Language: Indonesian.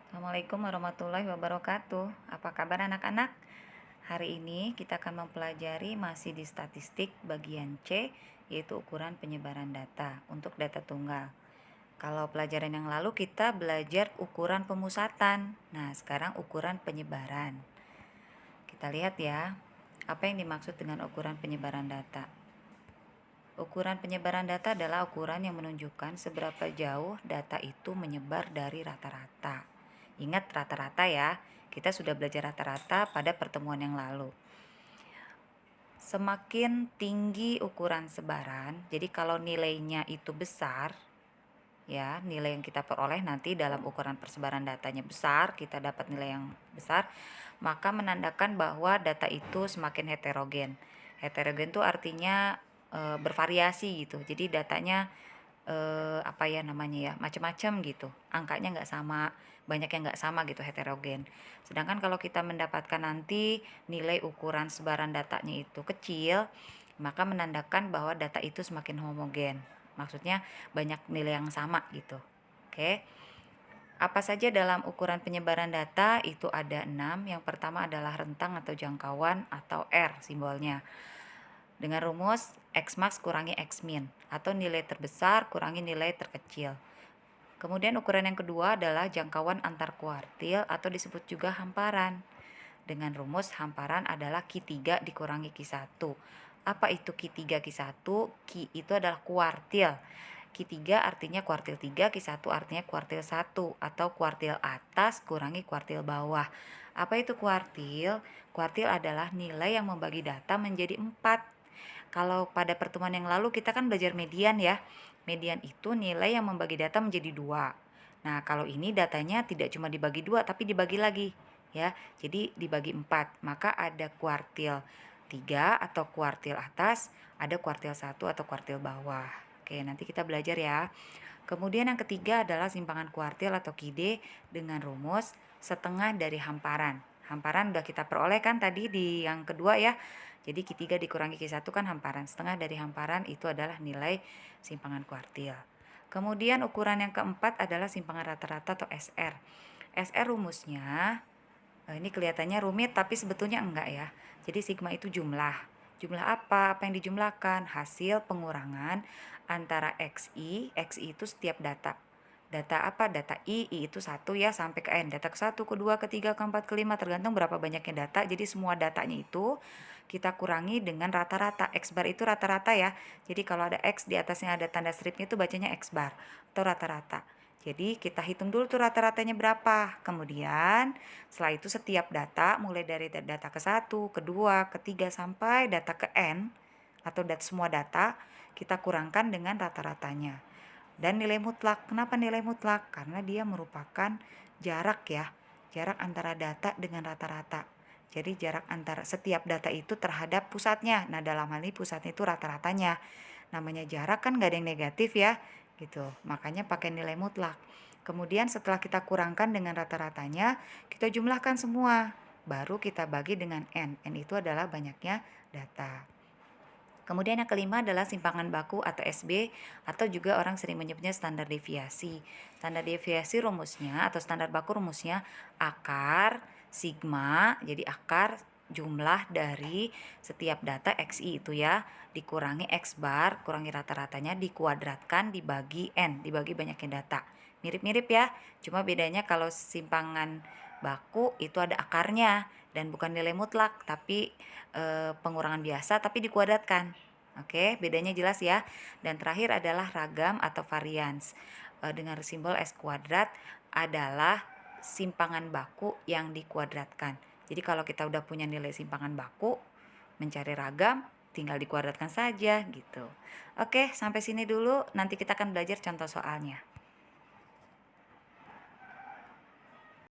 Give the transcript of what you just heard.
Assalamualaikum warahmatullahi wabarakatuh. Apa kabar anak-anak? Hari ini kita akan mempelajari masih di statistik bagian C, yaitu ukuran penyebaran data untuk data tunggal. Kalau pelajaran yang lalu kita belajar ukuran pemusatan. Nah, sekarang ukuran penyebaran. Kita lihat ya, apa yang dimaksud dengan ukuran penyebaran data. Ukuran penyebaran data adalah ukuran yang menunjukkan seberapa jauh data itu menyebar dari rata-rata. Ingat rata-rata ya, kita sudah belajar rata-rata pada pertemuan yang lalu. Semakin tinggi ukuran sebaran, jadi kalau nilainya itu besar, ya nilai yang kita peroleh nanti dalam ukuran persebaran datanya besar, kita dapat nilai yang besar, maka menandakan bahwa data itu semakin heterogen. Heterogen itu artinya bervariasi gitu, jadi datanya macam-macam gitu, angkanya nggak sama, banyak yang nggak sama gitu, heterogen. Sedangkan kalau kita mendapatkan nanti nilai ukuran sebaran datanya itu kecil, maka menandakan bahwa data itu semakin homogen, maksudnya banyak nilai yang sama gitu. Oke, apa saja dalam ukuran penyebaran data itu ada 6. Yang pertama adalah rentang atau jangkauan atau R simbolnya, dengan rumus X max kurangi X min atau nilai terbesar kurangi nilai terkecil. Kemudian ukuran yang kedua adalah jangkauan antar kuartil atau disebut juga hamparan. Dengan rumus hamparan adalah Q3 dikurangi Q1. Apa itu Q3 Q1? Q itu adalah kuartil. Q3 artinya kuartil 3, Q1 artinya kuartil 1 atau kuartil atas kurangi kuartil bawah. Apa itu kuartil? Kuartil adalah nilai yang membagi data menjadi 4. Kalau pada pertemuan yang lalu kita kan belajar median ya. Median itu nilai yang membagi data menjadi 2. Nah, kalau ini datanya tidak cuma dibagi 2 tapi dibagi lagi ya. Jadi dibagi 4. Maka ada kuartil 3 atau kuartil atas, ada kuartil 1 atau kuartil bawah. Oke, nanti kita belajar ya. Kemudian yang ketiga adalah simpangan kuartil atau QD dengan rumus setengah dari hamparan. Hamparan udah kita peroleh kan tadi di yang kedua ya. Jadi Q3 dikurangi Q1 kan hamparan. Setengah dari hamparan itu adalah nilai simpangan kuartil. Kemudian ukuran yang keempat adalah simpangan rata-rata atau SR. SR rumusnya, ini kelihatannya rumit tapi sebetulnya enggak ya. Jadi sigma itu jumlah. Jumlah apa? Apa yang dijumlahkan? Hasil pengurangan antara XI. XI itu setiap data. Data apa? Data I itu 1 ya sampai ke N. Data ke-1, ke-2, ke-3, ke-4, ke-5 tergantung berapa banyaknya data. Jadi semua datanya itu kita kurangi dengan rata-rata. X bar itu rata-rata ya. Jadi kalau ada X di atasnya ada tanda stripnya itu bacanya X bar atau rata-rata. Jadi kita hitung dulu tuh rata-ratanya berapa. Kemudian setelah itu setiap data mulai dari data ke-1, ke-2, ke-3 sampai data ke N atau semua data kita kurangkan dengan rata-ratanya. Dan nilai mutlak. Kenapa nilai mutlak? Karena dia merupakan jarak ya. Jarak antara data dengan rata-rata. Jadi jarak antara setiap data itu terhadap pusatnya. Nah, dalam hal ini pusatnya itu rata-ratanya. Namanya jarak kan gak ada yang negatif ya. Gitu. Makanya pakai nilai mutlak. Kemudian setelah kita kurangkan dengan rata-ratanya, kita jumlahkan semua. Baru kita bagi dengan N. N itu adalah banyaknya data. Kemudian yang kelima adalah simpangan baku atau SB atau juga orang sering menyebutnya standar deviasi. Standar deviasi rumusnya atau standar baku rumusnya akar sigma, jadi akar jumlah dari setiap data XI itu ya, dikurangi X bar, kurangi rata-ratanya, dikuadratkan, dibagi N, dibagi banyaknya data. Mirip-mirip ya, cuma bedanya kalau simpangan baku itu ada akarnya dan bukan nilai mutlak tapi pengurangan biasa tapi dikuadratkan. Oke, bedanya jelas ya. Dan terakhir adalah ragam atau varians. Dengan simbol S kuadrat adalah simpangan baku yang dikuadratkan. Jadi kalau kita udah punya nilai simpangan baku, mencari ragam tinggal dikuadratkan saja gitu. Oke, sampai sini dulu. Nanti kita akan belajar contoh soalnya.